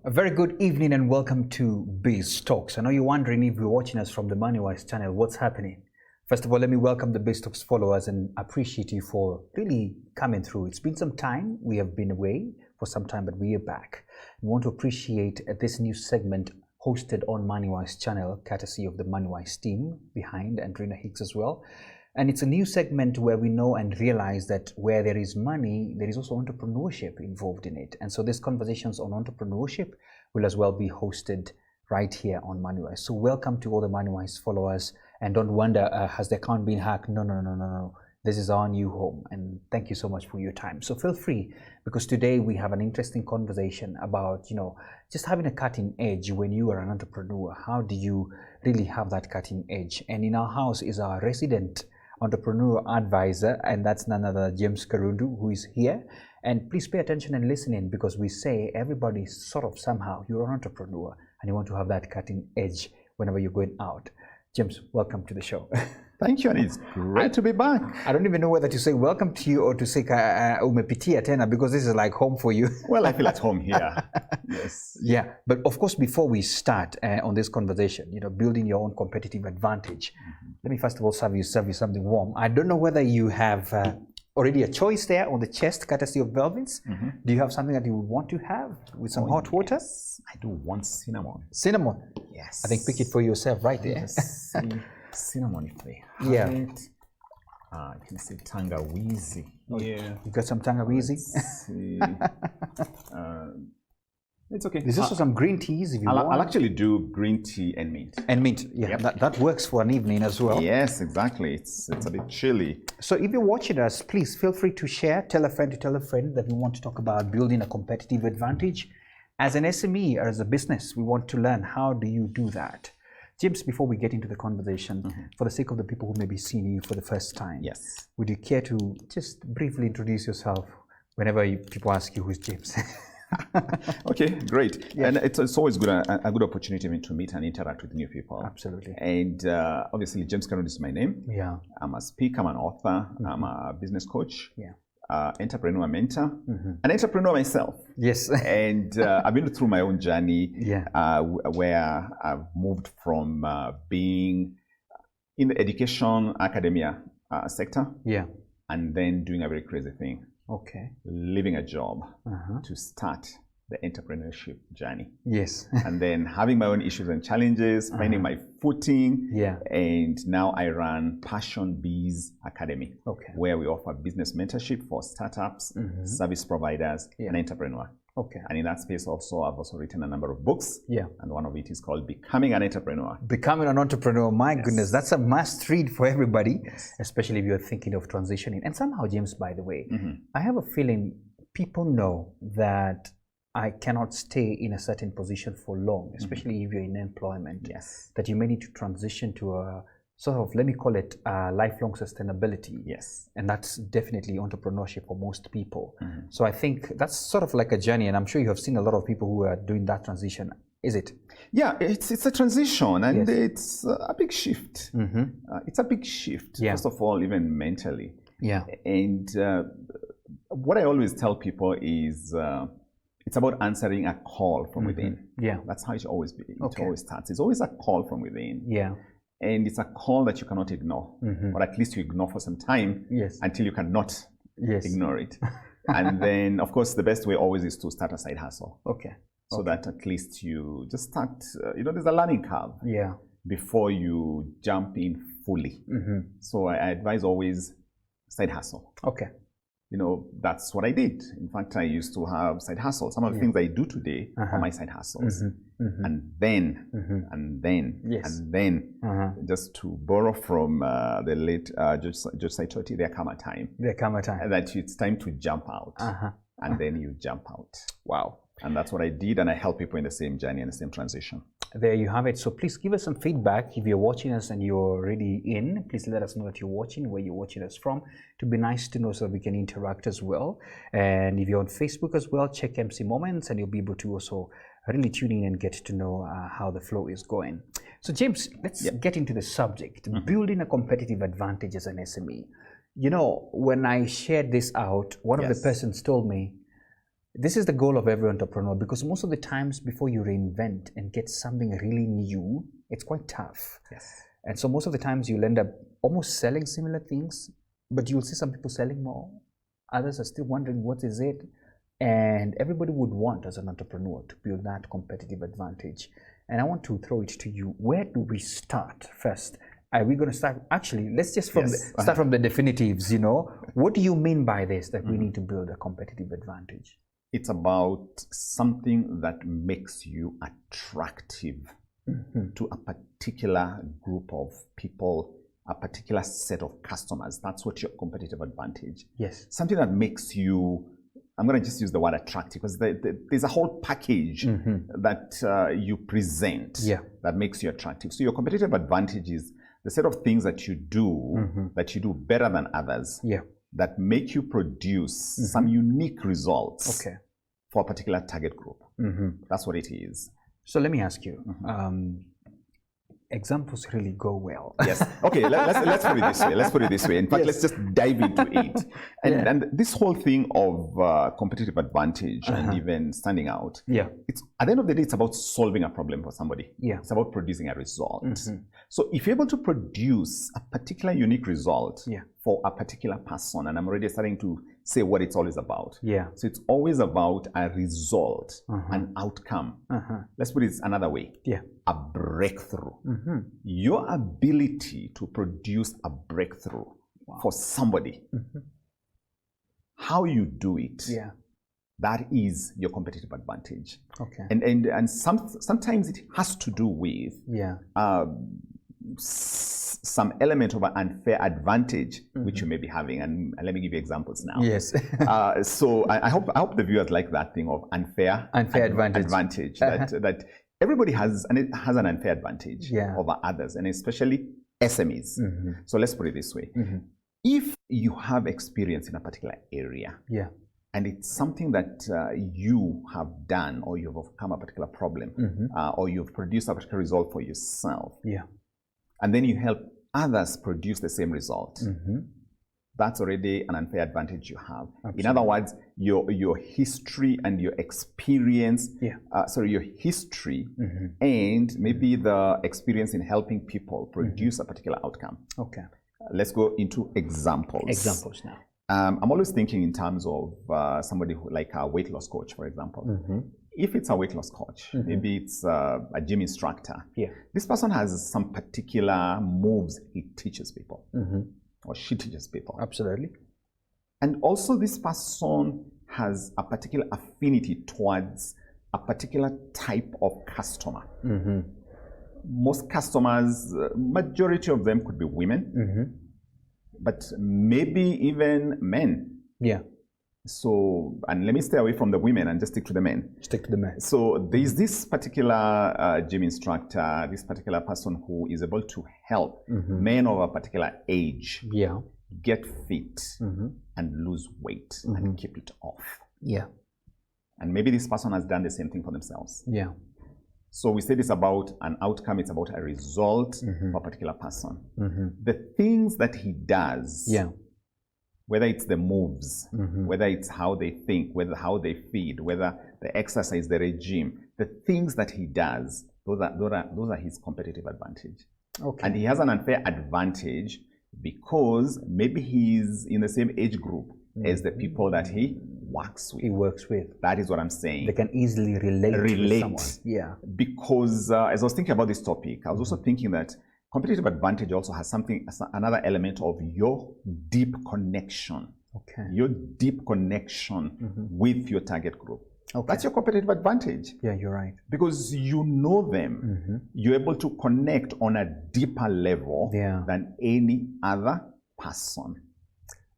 A very good evening and welcome to Biz Talks. I know you're wondering if you're watching us from the MoneyWise channel, what's happening? First of all, let me welcome the Biz Talks followers and appreciate you for really coming through. It's been some time. We have been away for some time, but we are back. We want to appreciate this new segment hosted on MoneyWise channel, courtesy of the MoneyWise team behind Andrina Hicks as well. And it's a new segment where we know and realize that where there is money, there is also entrepreneurship involved in it. And so these conversations on entrepreneurship will as well be hosted right here on MoneyWise. So welcome to all the MoneyWise followers. And don't wonder, has the account been hacked? No. This is our new home. And thank you so much for your time. So feel free, because today we have an interesting conversation about, just having a cutting edge when you are an entrepreneur. How do you really have that cutting edge? And in our house is our resident entrepreneur advisor, and that's none other than James Karundu, who is here. And please pay attention and listen in, because we say everybody sort of somehow, you're an entrepreneur and you want to have that cutting edge whenever you're going out. James, welcome to the show. Thank you, and it's great to be back. I don't even know whether to say welcome to you or to say umepitia tena, because this is like home for you. Well, I feel at home here. Yes. Yeah, but of course, before we start on this conversation, building your own competitive advantage, let me first of all serve you something warm. I don't know whether you have already a choice there on the chest, courtesy of Velvins. Do you have something that you would want to have with some hot water? Yes. I do want cinnamon. Cinnamon? Yes. I think pick it for yourself right there. Yes. Cinnamon if they have it. You can see tangawizi. Yeah. You got some tangawizi? It's okay. There's also some green teas if you want. I'll actually do green tea and mint. And mint, yeah. Yep. That works for an evening as well. Yes, exactly. It's a bit chilly. So if you're watching us, please feel free to share. Tell a friend to tell a friend that we want to talk about building a competitive advantage. As an SME or as a business, we want to learn how do you do that. James, before we get into the conversation, for the sake of the people who may be seeing you for the first time, yes, would you care to just briefly introduce yourself whenever people ask you who's James? Okay, great. Yeah. And it's always good a good opportunity to meet and interact with new people. Absolutely. And obviously, James Karundu is my name. Yeah. I'm a speaker, I'm an author, I'm a business coach. Yeah. Entrepreneur mentor, an entrepreneur myself. Yes. And I've been through my own journey, where I've moved from being in the education academia sector, and then doing a very crazy thing. Okay. Leaving a job to start the entrepreneurship journey. Yes. And then having my own issues and challenges, finding my footing. Yeah. And now I run Passionbiz Academy, where we offer business mentorship for startups, service providers, and entrepreneurs. Okay. And in that space also, I've also written a number of books. Yeah. And one of it is called Becoming an Entrepreneur. Becoming an Entrepreneur. My goodness, that's a must read for everybody, especially if you're thinking of transitioning. And somehow, James, by the way, I have a feeling people know that I cannot stay in a certain position for long, especially if you're in employment. Yes. That you may need to transition to a sort of, let me call it lifelong sustainability. Yes. And that's definitely entrepreneurship for most people. So I think that's sort of like a journey, and I'm sure you have seen a lot of people who are doing that transition. Is it? Yeah, it's a transition, and it's a big shift. It's a big shift, first of all, even mentally. Yeah. And what I always tell people is it's about answering a call from within. Yeah. That's how it always always starts. It's always a call from within. Yeah. And it's a call that you cannot ignore, or at least you ignore for some time until you cannot ignore it. And then, of course, the best way always is to start a side hustle. Okay. So that at least you just start, there's a learning curve before you jump in fully. So I advise always side hustle. Okay. That's what I did. In fact, I used to have side hustles. Some of the things I do today are my side hustles. And then, just to borrow from the late Judge Saitoti, there come a time. That it's time to jump out. And then you jump out. Wow. And that's what I did, and I help people in the same journey and the same transition. There you have it. So please give us some feedback. If you're watching us and you're already in, please let us know that you're watching, where you're watching us from. To be nice to know so that we can interact as well. And if you're on Facebook as well, check MC Moments, and you'll be able to also really tune in and get to know how the flow is going. So James, let's get into the subject, building a competitive advantage as an SME. When I shared this out, one of the persons told me, This is the goal of every entrepreneur, because most of the times before you reinvent and get something really new, it's quite tough. Yes. And so most of the times you'll end up almost selling similar things, but you'll see some people selling more. Others are still wondering what is it. And everybody would want, as an entrepreneur, to build that competitive advantage. And I want to throw it to you. Where do we start first? Are we going to start? Actually, let's just start from the definitives, you know. What do you mean by this, that we need to build a competitive advantage? It's about something that makes you attractive to a particular group of people, a particular set of customers. That's what your competitive advantage. Yes. Something that makes you, I'm going to just use the word attractive, because there's a whole package that you present that makes you attractive. So your competitive advantage is the set of things that you do better than others, that make you produce some unique results for a particular target group. That's what it is. So let me ask you, examples really go well. Yes. Okay, let's put it this way. Let's put it this way. In fact, let's just dive into it. And this whole thing of competitive advantage and even standing out, it's, at the end of the day, it's about solving a problem for somebody. It's about producing a result. So if you're able to produce a particular unique result for a particular person, and I'm already starting to say what it's always about. So it's always about a result, an outcome. Let's put it another way. A breakthrough. Your ability to produce a breakthrough for somebody, how you do it, that is your competitive advantage. And sometimes it has to do with some element of an unfair advantage which you may be having, and let me give you examples now. So I hope the viewers like that thing of unfair advantage that everybody has, and it has an unfair advantage over others, and especially SMEs. So let's put it this way. If you have experience in a particular area, and it's something that you have done, or you've overcome a particular problem, or you've produced a particular result for yourself, and then you help others produce the same result, that's already an unfair advantage you have. In other words, your history and your experience, your history and maybe the experience in helping people produce a particular outcome. Let's go into examples. Examples now. I'm always thinking in terms of somebody who, like a weight loss coach, for example. If it's a weight loss coach, maybe it's a gym instructor, this person has some particular moves he teaches people, or she teaches people. Absolutely. And also this person has a particular affinity towards a particular type of customer. Most customers, majority of them could be women, but maybe even men. So, and let me stay away from the women and just stick to the men. Stick to the men. So there's this particular gym instructor, this particular person who is able to help men of a particular age get fit and lose weight and keep it off. And maybe this person has done the same thing for themselves. So we said it's about an outcome, it's about a result for a particular person. The things that he does, whether it's the moves, whether it's how they think, whether how they feed, whether the exercise, the regime, the things that he does, those are his competitive advantage. And he has an unfair advantage because maybe he's in the same age group as the people that he works with. That is what I'm saying. They can easily relate with someone. Because as I was thinking about this topic, I was also thinking that competitive advantage also has another element of your deep connection. Your deep connection with your target group. That's your competitive advantage. You're right. Because you know them. You're able to connect on a deeper level than any other person.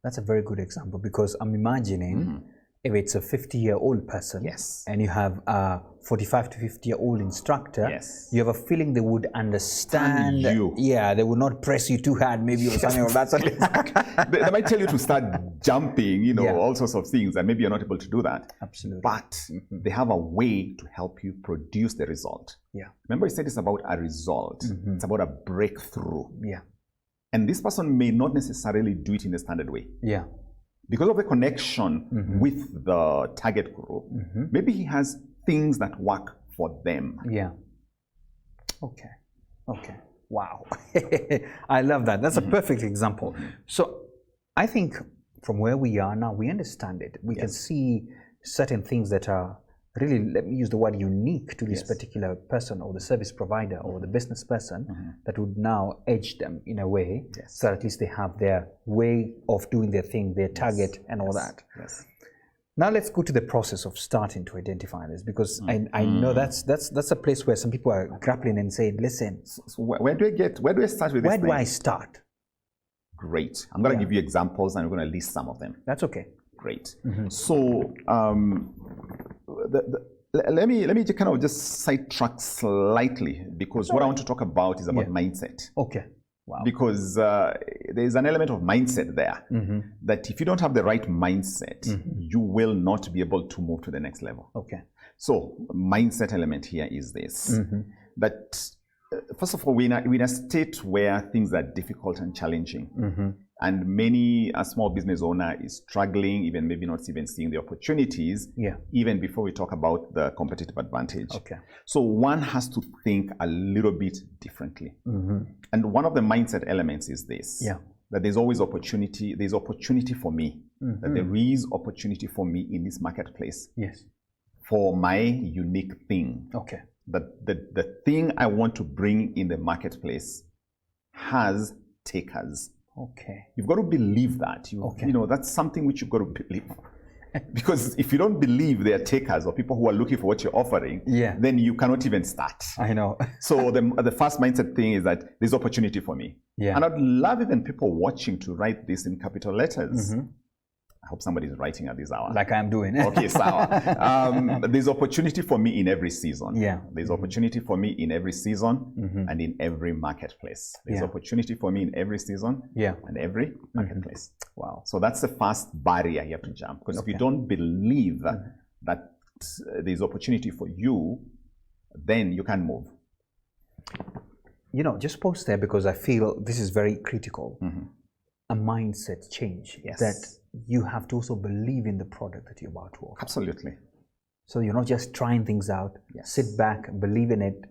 That's a very good example, because I'm imagining if it's a 50-year-old person and you have a 45 to 50-year-old instructor, you have a feeling they would understand you. They would not press you too hard, maybe, or something of that sort. They might tell you to start jumping, all sorts of things, and maybe you're not able to do that. Absolutely. But they have a way to help you produce the result. Remember, I said it's about a result. It's about a breakthrough. And this person may not necessarily do it in the standard way. because of the connection with the target group, maybe he has things that work for them. Yeah. Okay. Okay. Wow. I love that. That's a perfect example. So I think from where we are now, we understand it. We can see certain things that are really, let me use the word, unique to this particular person or the service provider or the business person that would now edge them in a way so that at least they have their way of doing their thing, their target and all that. Now let's go to the process of starting to identify this, because I know that's a place where some people are grappling and saying, listen, so where do I start with this? Where do I start? Great. I'm going to give you examples and I'm going to list some of them. That's okay. Great. So let me kind of just sidetrack slightly, because what I want to talk about is about mindset. Okay. Wow. Because there's an element of mindset there that if you don't have the right mindset, you will not be able to move to the next level. Okay. So mindset element here is this, that first of all, we're in a state where things are difficult and challenging. And many a small business owner is struggling, even maybe not even seeing the opportunities, even before we talk about the competitive advantage. Okay. So one has to think a little bit differently. And one of the mindset elements is this, that there's always opportunity. There's opportunity for me, that there is opportunity for me in this marketplace. Yes. For my unique thing. Okay. That the thing I want to bring in the marketplace has takers. Okay. You've got to believe that. You know, that's something which you've got to believe. Because if you don't believe there are takers or people who are looking for what you're offering, then you cannot even start. I know. So the first mindset thing is that there's opportunity for me. And I'd love even people watching to write this in capital letters. I hope somebody's writing at this hour. Like I'm doing. Okay, so there's opportunity for me in every season. There's opportunity for me in every season and in every marketplace. There's opportunity for me in every season and every marketplace. Wow. So that's the first barrier you have to jump. Because if you don't believe that there's opportunity for you, then you can't move. You know, just pause there, because I feel this is very critical. A mindset change. That you have to also believe in the product that you're about to offer. Absolutely. So you're not just trying things out, sit back, believe in it,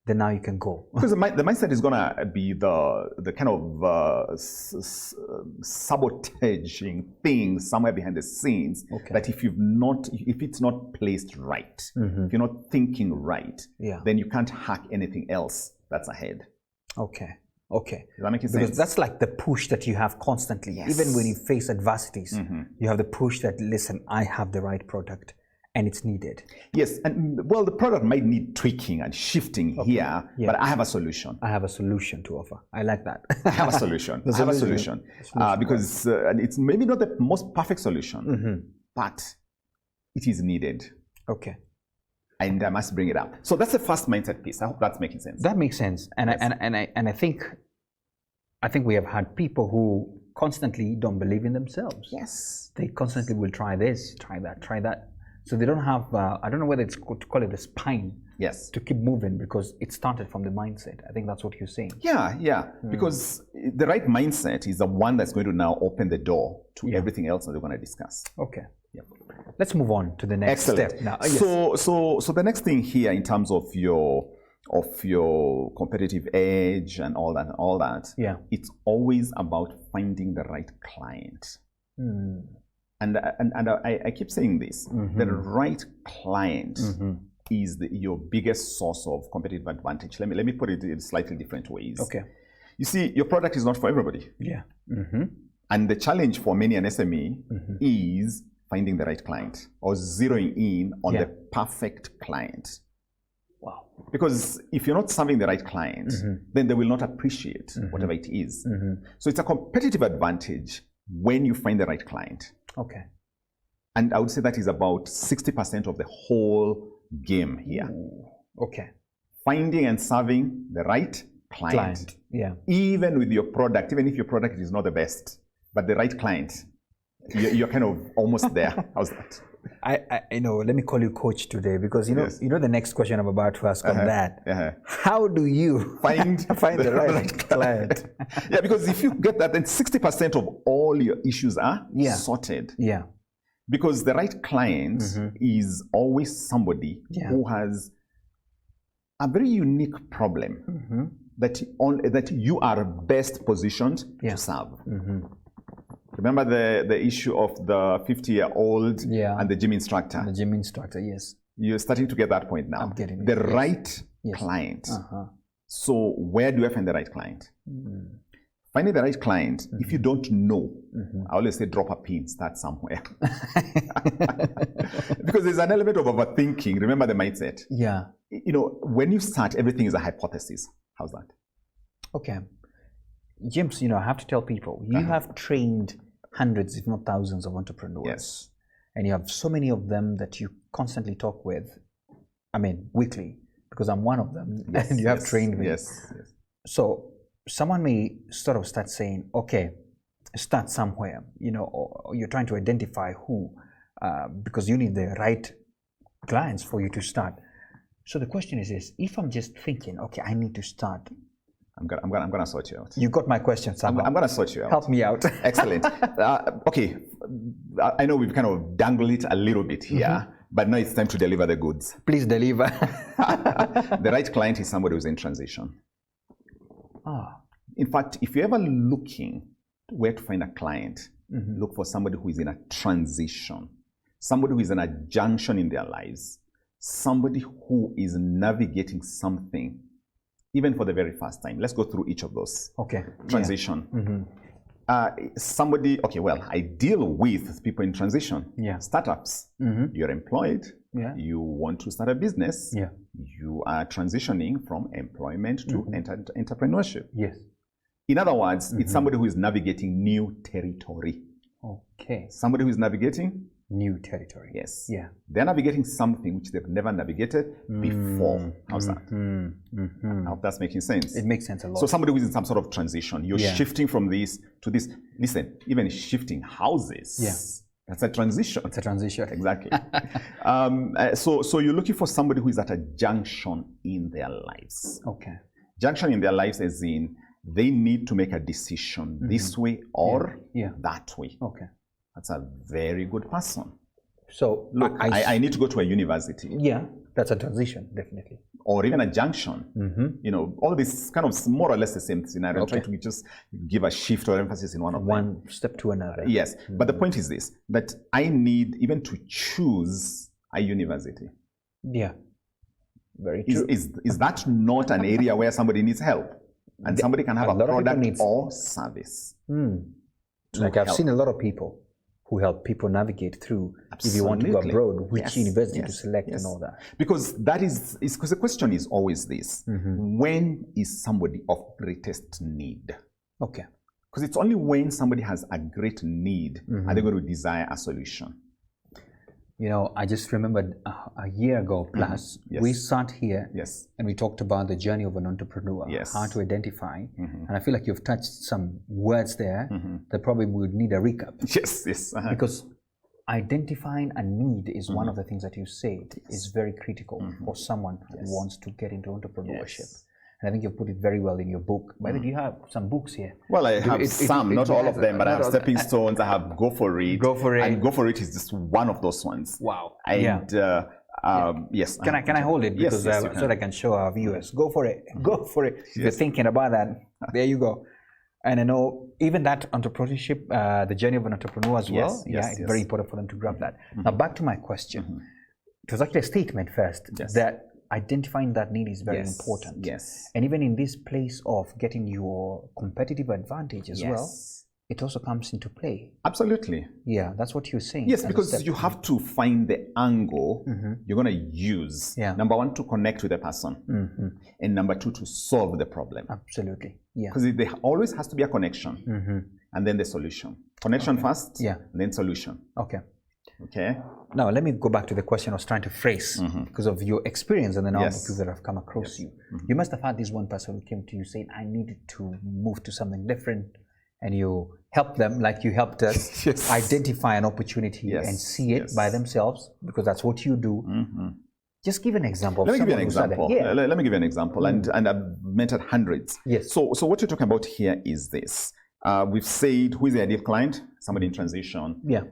then now you can go. Because the mindset is going to be the kind of sabotaging thing somewhere behind the scenes that if it's not placed right, if you're not thinking right, then you can't hack anything else that's ahead. Okay. Okay. Does that make sense? Because that's like the push that you have constantly. Even when you face adversities, you have the push that, listen, I have the right product and it's needed. Yes. And well, the product might need tweaking and shifting here, but I have a solution. I have a solution to offer. I like that. I have a solution. I have a solution. Because it's maybe not the most perfect solution, but it is needed. Okay. And I must bring it up. So that's the first mindset piece. I hope that's making sense. That makes sense. And I think we have had people who constantly don't believe in themselves. Yes. They constantly will try this, try that, try that. So they don't have, I don't know whether it's good to call it the spine. Yes. To keep moving, because it started from the mindset. I think that's what you're saying. Yeah. Because the right mindset is the one that's going to now open the door to everything else that we're going to discuss. Okay. Let's move on to the next step now. So the next thing here in terms of your competitive edge and all that, it's always about finding the right client. And I keep saying this, the right client is your biggest source of competitive advantage. Let me put it in slightly different ways. Okay. You see, your product is not for everybody. And the challenge for many an SME is finding the right client or zeroing in on the perfect client. Wow. Because if you're not serving the right client, then they will not appreciate whatever it is. So it's a competitive advantage when you find the right client. Okay. And I would say that is about 60% of the whole game here. Ooh. Okay. Finding and serving the right client. Yeah. Even with your product, even if your product is not the best, but the right client You're kind of almost there. How's that? I know. Let me call you coach today because you know the next question I'm about to ask on that. How do you find the right client? Yeah, because if you get that, then 60% of all your issues are sorted. Yeah. Because the right client is always somebody who has a very unique problem that you are best positioned to solve. Remember the issue of the 50-year-old and the gym instructor? The gym instructor, yes. You're starting to get that point now. I'm getting it. The right client. So where do I find the right client? Finding the right client, if you don't know, I always say drop a pin, start somewhere. Because there's an element of overthinking. Remember the mindset. Yeah. You know, when you start, everything is a hypothesis. How's that? Okay. James, I have to tell people, you have trained hundreds, if not thousands, of entrepreneurs. Yes. And you have so many of them that you constantly talk with, weekly, because I'm one of them, and you have trained me. Yes. So someone may sort of start saying, okay, start somewhere, or you're trying to identify who, because you need the right clients for you to start. So the question is this: if I'm just thinking, okay, I need to start, I'm gonna sort you out. You got my question, Sam. I'm gonna sort you out. Help me out. Excellent. Okay, I know we've kind of dangled it a little bit here, but now it's time to deliver the goods. Please deliver. The right client is somebody who's in transition. In fact, if you're ever looking where to find a client, look for somebody who is in a transition, somebody who is in a junction in their lives, somebody who is navigating something, even for the very first time. Let's go through each of those. Okay. Transition. Somebody, I deal with people in transition. Yeah. Startups. You're employed. Yeah. You want to start a business. Yeah. You are transitioning from employment to entrepreneurship. Yes. In other words, it's somebody who is navigating new territory. Okay. Somebody who is navigating new territory. Yes. Yeah. They're navigating something which they've never navigated before. How's that? I hope that's making sense. It makes sense a lot. So somebody who is in some sort of transition. You're shifting from this to this. Listen, even shifting houses. Yeah. That's a transition. It's a transition. Exactly. So you're looking for somebody who is at a junction in their lives. Okay. Junction in their lives as in they need to make a decision this way or that way. Okay. That's a very good person. So look, I need to go to a university. Yeah, that's a transition, definitely. Or even a junction. All this kind of more or less the same scenario. I'm trying to just give a shift or emphasis in one of them. One step to another. Yes, but the point is this, that I need even to choose a university. Yeah, very true. Is that not an area where somebody needs help? And somebody can have a product or service. Like I've seen a lot of people who help people navigate through, if you want to go abroad, which university to select and all that. Because because the question is always this, when is somebody of greatest need? Okay. Because it's only when somebody has a great need are they going to desire a solution. I just remembered a year ago plus, we sat here and we talked about the journey of an entrepreneur, how to identify. And I feel like you've touched some words there that probably would need a recap. Yes. Because identifying a need is one of the things that you said is very critical for someone who wants to get into entrepreneurship. And I think you've put it very well in your book. By the way, do you have some books here? Well, I have some, not all of them, but I have Stepping Stones, I have Go For It. Go For It. And Go For It is just one of those ones. Wow. And yes. Can I hold it? Because so that I can show our viewers. Go for it. Go for it. If you're thinking about that, there you go. And I know even that entrepreneurship, the journey of an entrepreneur as well, it's very important for them to grab that. Now back to my question. It was actually a statement first that identifying that need is very important. Yes. And even in this place of getting your competitive advantage as well, it also comes into play. Absolutely. Yeah, that's what you're saying. Yes, because you have to find the angle you're going to use. Number one, to connect with the person. And number two, to solve the problem. Absolutely. Yeah. Because there always has to be a connection. And then the solution. Connection first, and then solution. Okay. Now, let me go back to the question I was trying to phrase because of your experience and the number of people that have come across you. You must have had this one person who came to you saying, I needed to move to something different and you help them like you helped us Yes. identify an opportunity Yes. and see it by themselves, because that's what you do. Just give an example. Let me give you an example. Yeah. Let me give you an example. And I've mentored hundreds. Yes. So what you're talking about here is this. We've said, who is the ideal client? Somebody in transition. Yeah.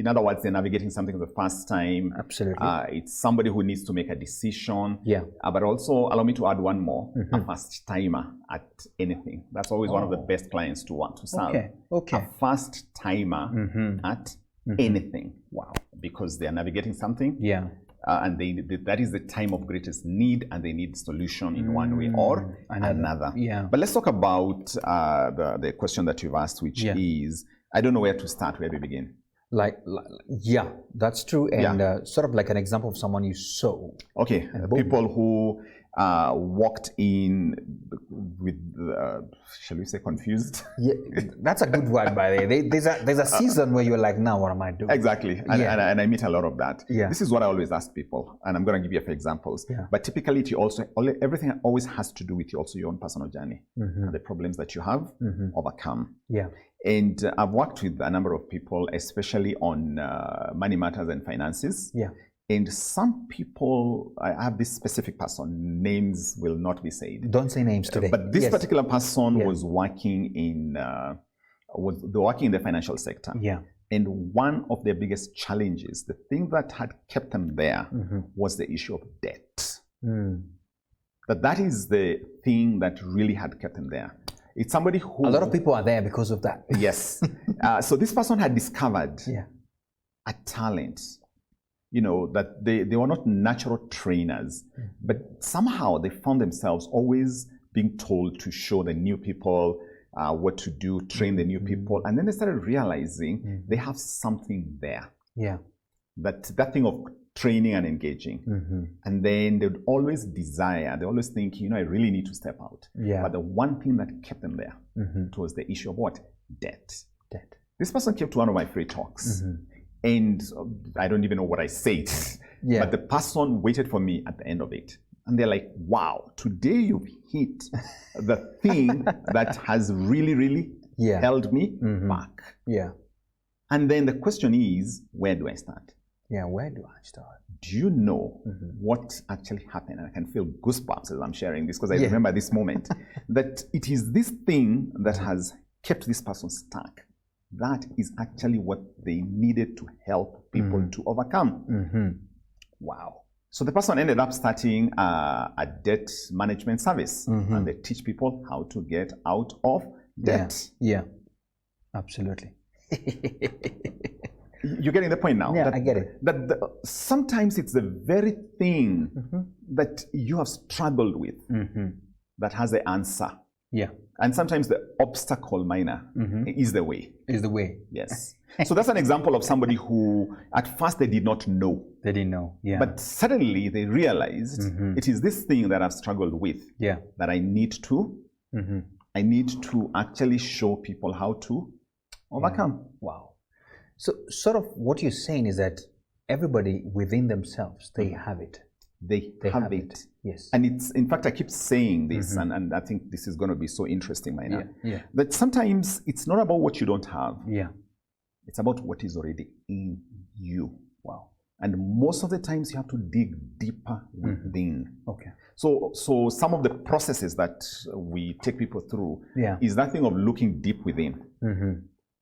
In other words, they're navigating something for the first time. Absolutely. It's somebody who needs to make a decision. Yeah. But also, allow me to add one more, a first timer at anything. That's always one of the best clients to want to serve. Okay. A first timer at anything. Wow. Because they are navigating something. Yeah. And that is the time of greatest need, and they need solution in one way or another. Yeah. But let's talk about the question that you've asked, which is, I don't know where to start, where to begin. Yeah, that's true. And sort of like an example of someone you saw. Okay, people who walked in with, shall we say, confused? Yeah, that's a good word, by the way. There's a season where you're like, now what am I doing? Exactly, and I meet a lot of that. Yeah. This is what I always ask people, and I'm going to give you a few examples. Yeah. But typically, everything always has to do with your own personal journey, and the problems that you have overcome. Yeah. And I've worked with a number of people, especially on money matters and finances. Yeah. And some people, I have this specific person, names will not be said. Don't say names today. But this particular person was working in the financial sector. Yeah. And one of their biggest challenges, the thing that had kept them there, was the issue of debt. That is the thing that really had kept them there. It's somebody who... A lot of people are there because of that. Yes. So this person had discovered a talent. That they were not natural trainers, but somehow they found themselves always being told to show the new people what to do, train the new people. And then they started realizing they have something there. Yeah. That thing of training and engaging. And then they would always desire, they always think, I really need to step out. Yeah. But the one thing that kept them there was the issue of what? Debt. This person came to one of my free talks. And I don't even know what I said, but the person waited for me at the end of it. And they're like, wow, today you've hit the thing that has really, really held me back. Yeah. And then the question is, where do I start? Yeah, where do I start? Do you know what actually happened? And I can feel goosebumps as I'm sharing this, because I remember this moment, that it is this thing that has kept this person stuck. That is actually what they needed to help people to overcome. Wow. So the person ended up starting a debt management service, and they teach people how to get out of debt. Yeah. Absolutely. You're getting the point now? Yeah, I get it. That sometimes it's the very thing that you have struggled with that has the answer. Yeah. And sometimes the obstacle minor is the way. Is the way. Yes. So that's an example of somebody who at first they did not know. They didn't know. Yeah. But suddenly they realized it is this thing that I've struggled with. Yeah. That I need to actually show people how to overcome. Wow. So sort of what you're saying is that everybody within themselves, they have it. They have it. Yes. And it's, in fact, I keep saying this, and I think this is going to be so interesting, Maina, that sometimes it's not about what you don't have. Yeah. It's about what is already in you. Wow. And most of the times you have to dig deeper within. Okay. So some of the processes that we take people through is that thing of looking deep within.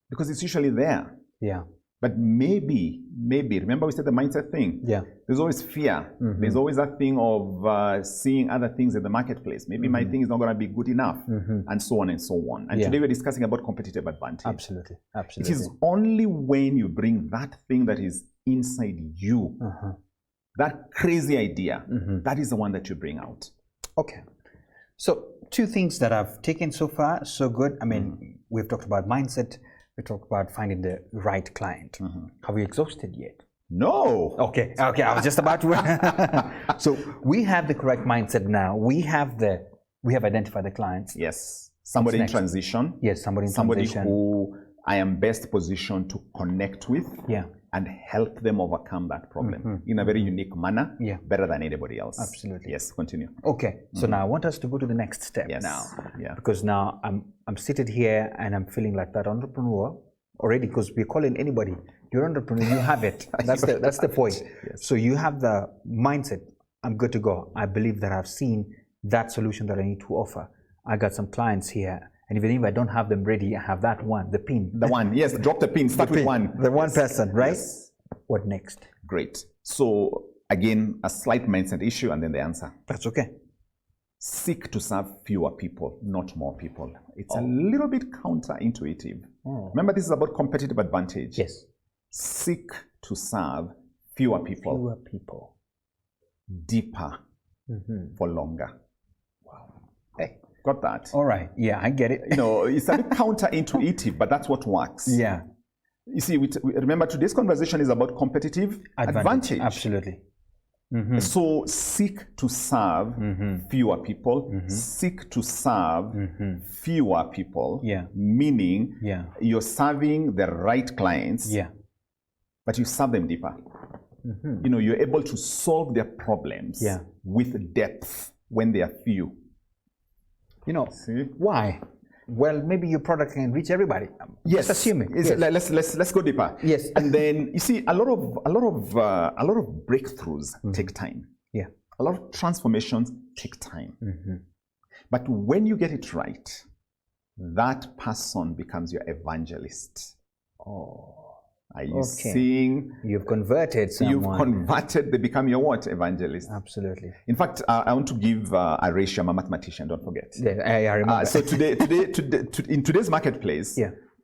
Because it's usually there. Yeah. But maybe, remember we said the mindset thing? Yeah. There's always fear. There's always that thing of seeing other things in the marketplace. Maybe my thing is not going to be good enough, and so on and so on. And today we're discussing about competitive advantage. Absolutely. Absolutely. It is only when you bring that thing that is inside you, that crazy idea, that is the one that you bring out. Okay. So two things that I've taken so far, so good. I mean, we've talked about mindset. We talked about finding the right client. Have we exhausted yet? No. Okay. I was just about to. So we have the correct mindset now. We have identified the clients. Yes. Somebody in transition. Yes, somebody in transition. Somebody who I am best positioned to connect with. Yeah. and help them overcome that problem in a very unique manner, better than anybody else. Absolutely. Yes, continue. Okay, so now I want us to go to the next step now. Because now I'm seated here and I'm feeling like that entrepreneur already, because we're calling anybody, you're an entrepreneur, you have it. That's the point. So you have the mindset, I'm good to go. I believe that I've seen that solution that I need to offer. I got some clients here. And even if I don't have them ready, I have that one, the pin. The one, yes, drop the pin, start with one. The one person, right? Yes. What next? Great. So again, a slight mindset issue and then the answer. That's okay. Seek to serve fewer people, not more people. It's a little bit counterintuitive. Remember, this is about competitive advantage. Yes. Seek to serve fewer people. Fewer people. Deeper for longer. Wow. Hey. Got that? All right. Yeah, I get it. You know, it's a bit counterintuitive, but that's what works. Yeah. You see, remember, today's conversation is about competitive advantage. Absolutely. So seek to serve fewer people. Seek to serve fewer people. Meaning you're serving the right clients, but you serve them deeper. You know, you're able to solve their problems with depth when they are few. You know, why? Well, maybe your product can reach everybody. Yes, just assuming. Let's go deeper. Yes, and then you see a lot of breakthroughs take time. Yeah, a lot of transformations take time. But when you get it right, that person becomes your evangelist. Are you seeing? You've converted someone. You've converted, they become your what? Evangelist. Absolutely. In fact, I want to give a ratio. I'm a mathematician, don't forget. Yeah, I remember. So in today's marketplace,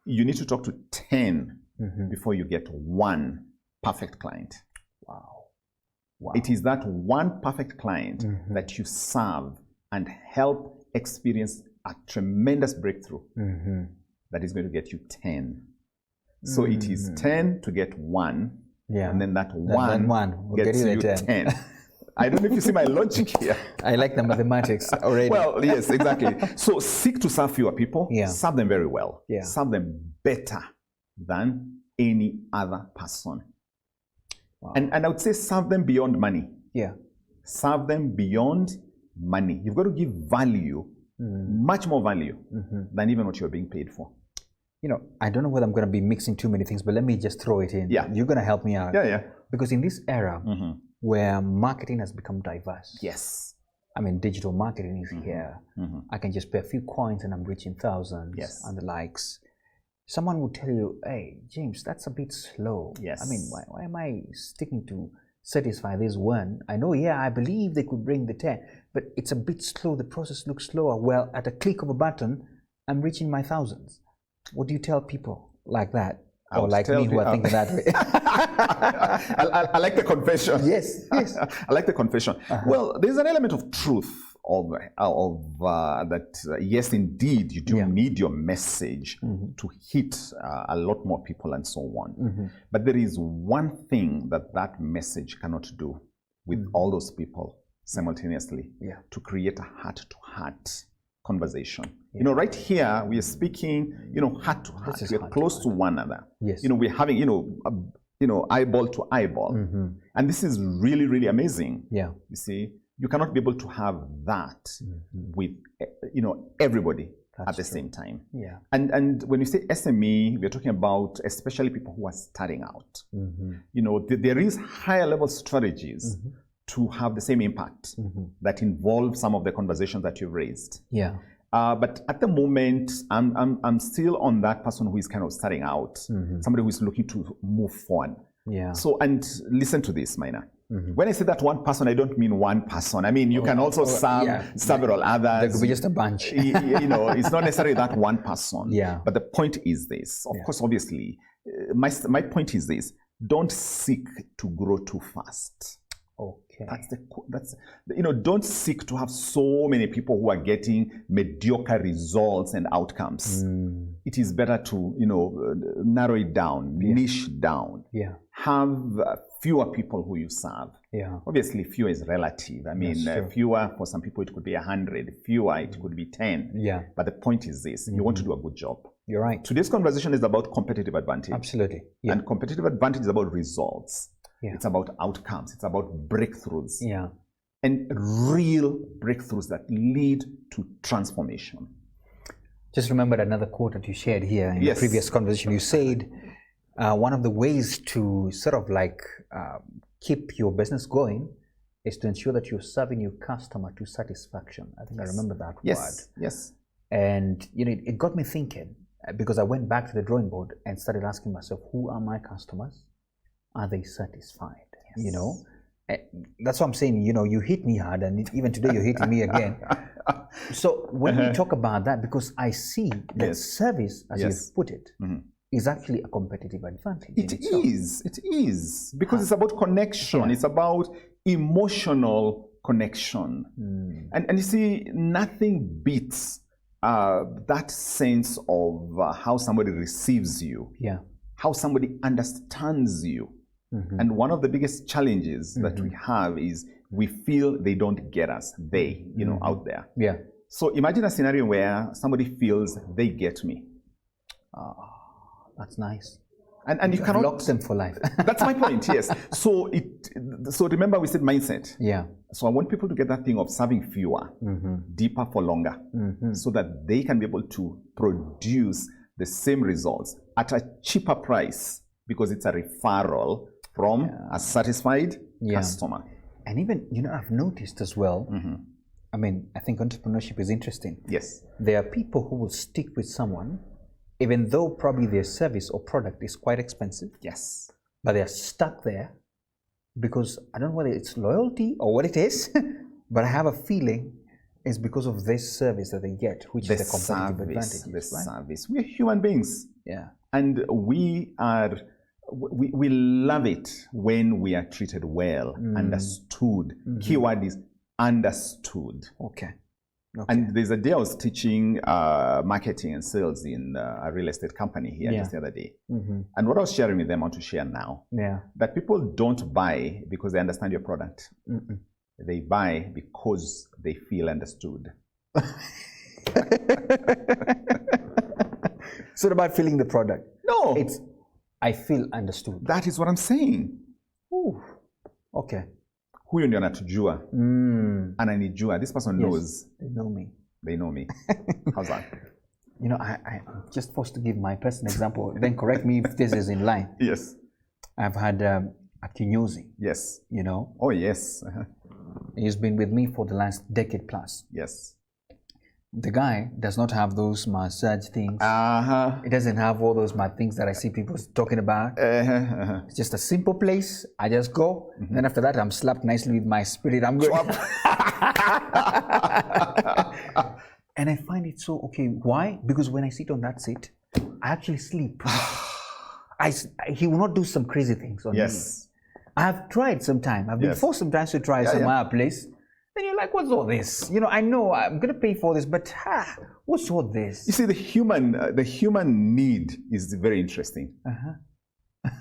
you need to talk to 10 before you get one perfect client. Wow. It is that one perfect client that you serve and help experience a tremendous breakthrough that is going to get you 10. So it is 10 to get one, and then that one gets you 10. I don't know if you see my logic here. I like the mathematics already. Well, yes, exactly. So seek to serve fewer people, serve them very well, serve them better than any other person. Wow. And I would say serve them beyond money. Serve them beyond money. You've got to give value, much more value than even what you're being paid for. You know, I don't know whether I'm going to be mixing too many things, but let me just throw it in. You're going to help me out. Because in this era where marketing has become diverse. Yes. I mean, digital marketing is here. I can just pay a few coins and I'm reaching thousands and the likes. Someone would tell you, hey, James, that's a bit slow. Yes. I mean, why am I sticking to satisfy this one? I know, I believe they could bring the 10, but it's a bit slow. The process looks slower. Well, at a click of a button, I'm reaching my thousands. What do you tell people like that? Or like me who are thinking that way? I like the confession. Yes. I like the confession. Well, there's an element of truth of that. Yes, indeed, you do need your message to hit a lot more people and so on. But there is one thing that message cannot do with all those people simultaneously, to create a heart-to-heart conversation. You know, right here we are speaking, heart to heart. We are close to one another. Yes. We're having, eyeball to eyeball, and this is really, really amazing. Yeah. You see, you cannot be able to have that with, everybody at the same time. Yeah. And when you say SME, we're talking about especially people who are starting out. There is higher level strategies to have the same impact that involve some of the conversations that you've raised. Yeah. But at the moment, I'm still on that person who is kind of starting out, somebody who is looking to move forward. Yeah. So, and listen to this, Maina. When I say that one person, I don't mean one person. I mean, you can also serve several others. There could be just a bunch. It's not necessarily that one person. Yeah. But the point is this. Of course, obviously, my point is this. Don't seek to grow too fast. Okay. Don't seek to have so many people who are getting mediocre results and outcomes. It is better to, narrow it down, niche down. Yeah. Have fewer people who you serve. Yeah. Obviously, fewer is relative. I mean, fewer for some people it could be 100. Fewer it could be 10. Yeah. But the point is this: you want to do a good job. You're right. Today's conversation is about competitive advantage. Absolutely. Yeah. And competitive advantage is about results. Yeah. It's about outcomes. It's about breakthroughs. Yeah. And real breakthroughs that lead to transformation. Just remembered another quote that you shared here in the previous conversation. You said one of the ways to sort of like keep your business going is to ensure that you're serving your customer to satisfaction. I think I remember that word. Yes. And you know, it got me thinking, because I went back to the drawing board and started asking myself, who are my customers? Are they satisfied? You know, that's what I'm saying. You know, you hit me hard, and even today you're hitting me again. So when we talk about that, because I see that service, as you've put it, is actually a competitive advantage. It is. Because it's about connection. It's about emotional connection. And you see, nothing beats that sense of how somebody receives you, how somebody understands you. And one of the biggest challenges that we have is we feel they don't get us, you know, out there. Yeah. So imagine a scenario where somebody feels they get me. That's nice. And you cannot lock them for life. That's my point, yes. So remember we said mindset. Yeah. So I want people to get that thing of serving fewer, deeper for longer, so that they can be able to produce the same results at a cheaper price, because it's a referral from a satisfied customer. And even, you know, I've noticed as well, I mean, I think entrepreneurship is interesting. Yes. There are people who will stick with someone, even though probably their service or product is quite expensive. Yes. But they're stuck there because I don't know whether it's loyalty or what it is, but I have a feeling it's because of this service that they get, which is the competitive advantage. The service. We're human beings. Yeah. And we love it when we are treated well, understood. Keyword is understood. Okay. And there's a day I was teaching marketing and sales in a real estate company here just the other day. And what I was sharing with them, I want to share now, that people don't buy because they understand your product. They buy because they feel understood. It's not about feeling the product. No. It's, I feel understood. That is what I'm saying. Ooh. Okay. Huyo ndio anatujua. Ananijua. This person knows. They know me. They know me. How's that? You know, I'm just forced to give my personal example. Then correct me if this is in line. Yes. I've had a Kinyozi. Yes. You know? Oh, yes. He's been with me for the last decade plus. Yes. The guy does not have those massage things. He doesn't have all those things that I see people talking about. It's just a simple place. I just go. Then after that, I'm slapped nicely with my spirit. I'm good. And I find it so okay. Why? Because when I sit on that seat, I actually sleep. He will not do some crazy things on me. I have tried sometime. I've been forced sometimes to try some other place. Then you're like, what's all this? You know, I know I'm going to pay for this, but what's all this? You see, the human need is very interesting.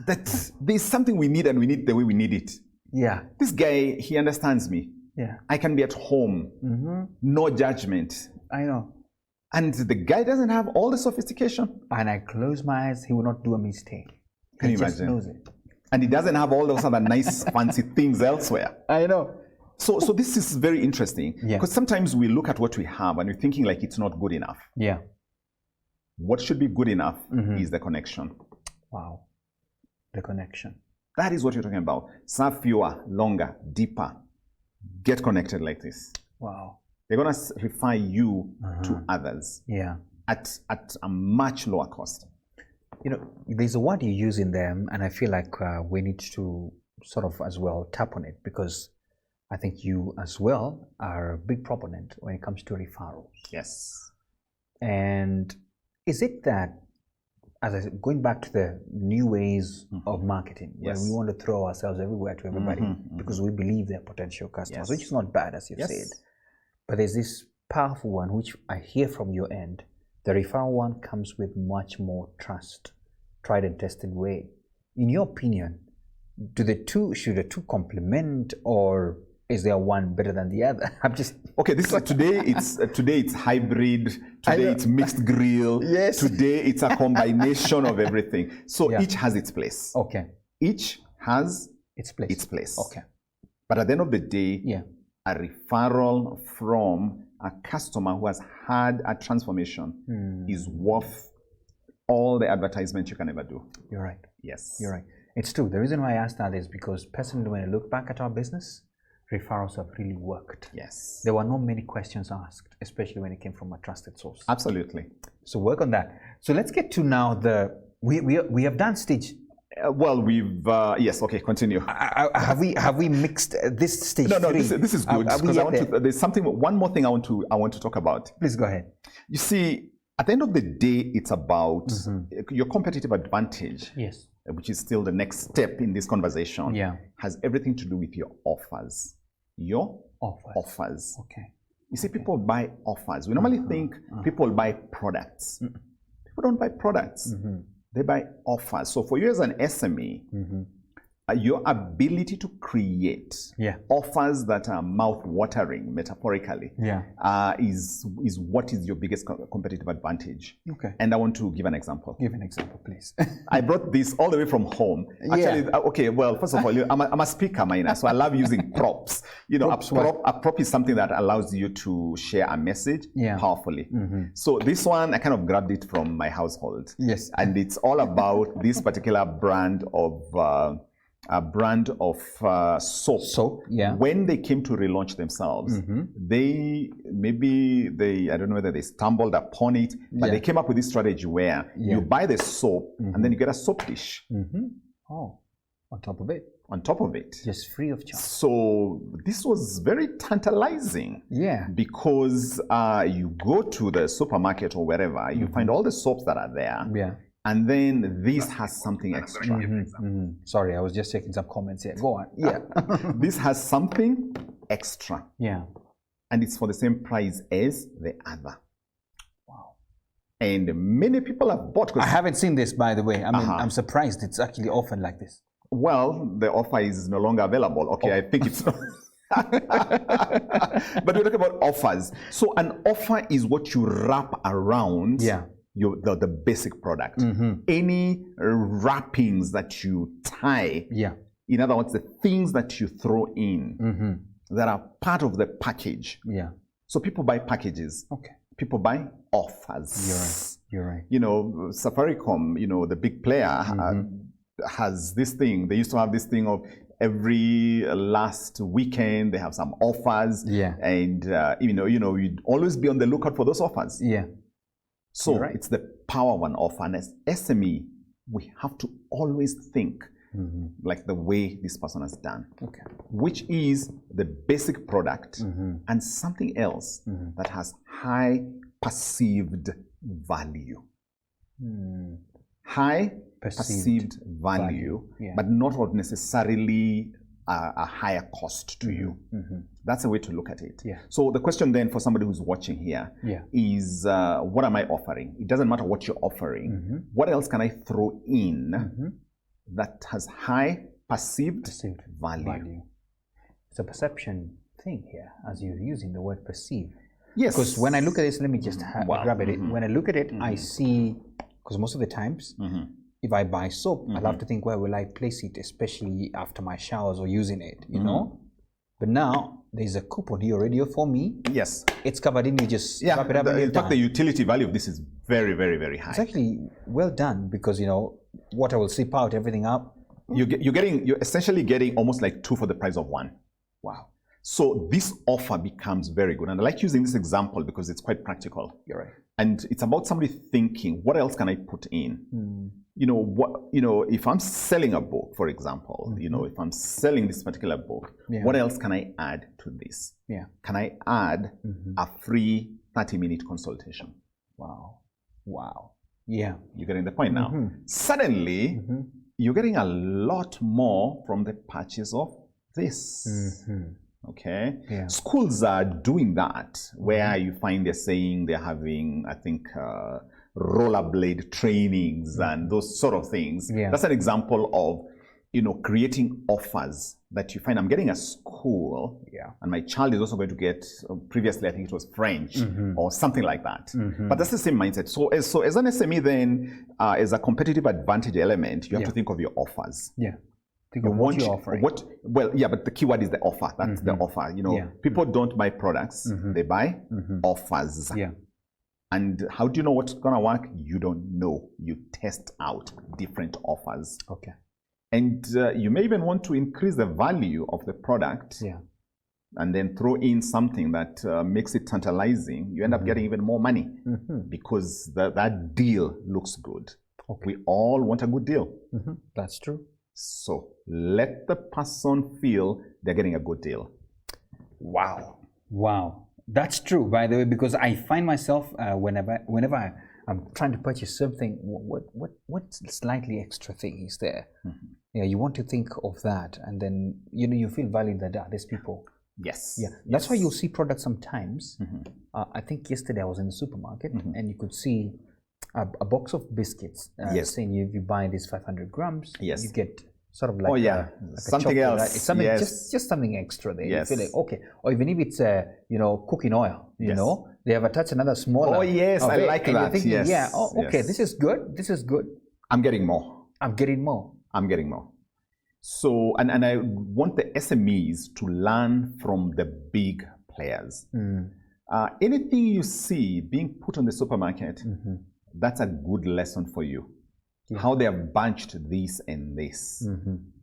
That there's something we need, and we need the way we need it. Yeah. This guy, he understands me. Yeah. I can be at home. No judgment. I know. And the guy doesn't have all the sophistication. And I close my eyes, he will not do a mistake. Can you imagine? Just knows it. And he doesn't have all those other nice, fancy things elsewhere. I know. So this is very interesting, because sometimes we look at what we have and we're thinking like it's not good enough. Yeah. What should be good enough is the connection. Wow. The connection. That is what you're talking about. Serve fewer, longer, deeper. Get connected like this. Wow. They're going to refer you to others. Yeah. At a much lower cost. You know, there's a word you use in them, and I feel like we need to sort of as well tap on it, because I think you as well are a big proponent when it comes to referrals. Yes. And is it that, as I said, going back to the new ways of marketing, where we want to throw ourselves everywhere to everybody because we believe they're potential customers, which is not bad, as you've said. But there's this powerful one, which I hear from your end. The referral one comes with much more trust, tried and tested way. In your opinion, should the two complement, or is there one better than the other? I'm just okay. This is today it's hybrid. Today it's mixed grill. Yes. Today it's a combination of everything. So each has its place. Okay. Each has its place. Its place. Okay. But at the end of the day, a referral from a customer who has had a transformation is worth all the advertisement you can ever do. You're right. Yes. You're right. It's true. The reason why I asked that is because personally, when I look back at our business, referrals have really worked. Yes. There were not many questions asked, especially when it came from a trusted source. Absolutely. So work on that. So let's get to now we have done stage. Well, we've yes. Okay, continue. Have we mixed this stage? No, three? This is good because there's one more thing I want to talk about. Please go ahead. You see, at the end of the day, it's about your competitive advantage. Yes. Which is still the next step in this conversation. Yeah. Has everything to do with your offers. Your offers. Okay. You see, people buy offers. We normally think people buy products. People don't buy products. They buy offers. So for you as an SME, your ability to create offers that are mouth-watering, metaphorically, is what is your biggest competitive advantage. Okay. And I want to give an example. Give an example, please. I brought this all the way from home. Actually, okay, well, first of all, I'm a speaker, Maina, so I love using props. You know, a prop is something that allows you to share a message powerfully. So this one, I kind of grabbed it from my household. Yes. And it's all about this particular brand of soap. Soap, yeah. When they came to relaunch themselves, I don't know whether they stumbled upon it, but they came up with this strategy where you buy the soap and then you get a soap dish. Oh, on top of it. On top of it. Just free of charge. So this was very tantalizing. Yeah. Because you go to the supermarket or wherever, you find all the soaps that are there. Yeah. And then this has something extra. Sorry, I was just checking some comments here. Go on. Yeah. This has something extra. Yeah. And it's for the same price as the other. Wow. And many people have bought. I haven't seen this, by the way. I mean, I'm surprised it's actually often like this. Well, the offer is no longer available. Okay, I think it's not. But we're talking about offers. So an offer is what you wrap around the basic product. Any wrappings that you tie, in other words, the things that you throw in that are part of the package. Yeah. So people buy packages. Okay. People buy offers. You're right. You know, Safaricom, you know, the big player has this thing. They used to have this thing of every last weekend they have some offers. Yeah. And you'd always be on the lookout for those offers. Yeah. So it's the power of an offer. And as SME, we have to always think like the way this person has done, which is the basic product and something else that has high perceived value. High perceived value, but not necessarily a higher cost to you. That's a way to look at it. Yeah. So the question then for somebody who's watching here is, what am I offering? It doesn't matter what you're offering. What else can I throw in that has high perceived value? It's a perception thing here, as you're using the word perceive. Yes. Because when I look at this, let me just grab it. When I look at it, I see, because most of the times, if I buy soap, I love to think, where will I place it, especially after my showers or using it, you know? But now, there's a coupon here already for me. Yes. It's covered in, you just wrap it up and in fact, the utility value of this is very, very, very high. It's actually well done because, you know, water will seep out, everything up. You're essentially getting almost like 2 for the price of 1. Wow. So this offer becomes very good. And I like using this example because it's quite practical. You're right. And it's about somebody thinking, what else can I put in? If I'm selling a book, for example, if I'm selling this particular book, what else can I add to this? Yeah. Can I add a free 30-minute consultation? Wow. Wow. Yeah. You're getting the point now. Suddenly, you're getting a lot more from the purchase of this. Okay. Yeah. Schools are doing that, where you find they're saying they're having, I think, rollerblade trainings and those sort of things. Yeah. That's an example of creating offers that you find. I'm getting a school, and my child is also going to get, previously I think it was French or something like that. But that's the same mindset. So as an SME then, as a competitive advantage element, you have to think of your offers. Think of what you're offering. But the keyword is the offer. That's the offer. People don't buy products, they buy offers. And how do you know what's going to work? You don't know. You test out different offers. Okay. And you may even want to increase the value of the product and then throw in something that makes it tantalizing. You end up getting even more money because that deal looks good. Okay. We all want a good deal. That's true. So let the person feel they're getting a good deal. Wow. That's true, by the way, because I find myself whenever I'm trying to purchase something, what slightly extra thing is there? You want to think of that, and then you feel valued that there's people. Yes. That's why you'll see products sometimes. I think yesterday I was in the supermarket and you could see a box of biscuits saying if you buy these 500 grams, you get sort of like something else. Right? It's something just something extra there. You feel like, okay, or even if it's cooking oil, they have attached another smaller. Oh yes, I like that. Thinking, okay, this is good. This is good. I'm getting more. So, and I want the SMEs to learn from the big players. Anything you see being put on the supermarket, that's a good lesson for you. How they have bunched this and this.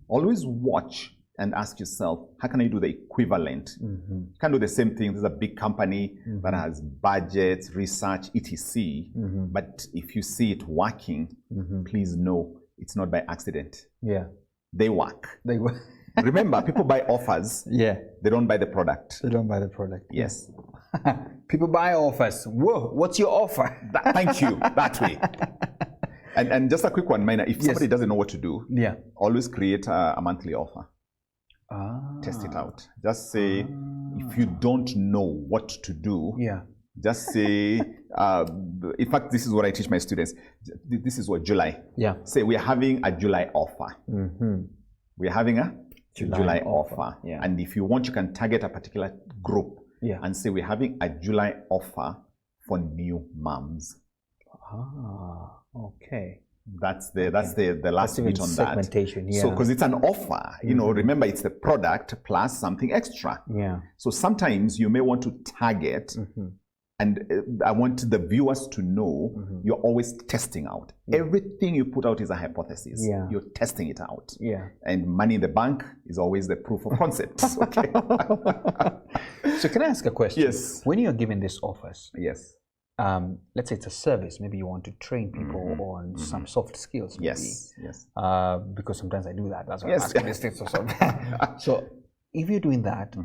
Always watch and ask yourself, how can I do the equivalent? You can't do the same thing. This is a big company that has budgets, research, etc. But if you see it working, please know it's not by accident. They work. Remember, people buy offers. They don't buy the product. Yes. People buy offers. Whoa, what's your offer? Thank you. That way. And just a quick one, Minor. If somebody doesn't know what to do, always create a monthly offer. Test it out. Just say, if you don't know what to do, just say, in fact, this is what I teach my students. This is what July. Say, we're having a July offer. We're having a July offer. And if you want, you can target a particular group and say, we're having a July offer for new moms. Okay. That's the last bit on segmentation, that. So because it's an offer, remember it's the product plus something extra. So sometimes you may want to target, and I want the viewers to know you're always testing out. Everything you put out is a hypothesis. You're testing it out. And money in the bank is always the proof of concept. Okay. So can I ask a question? Yes. When you're giving these offers, let's say it's a service, maybe you want to train people on some soft skills, maybe. Because sometimes I do that. That's why I'm asking these things. So if you're doing that,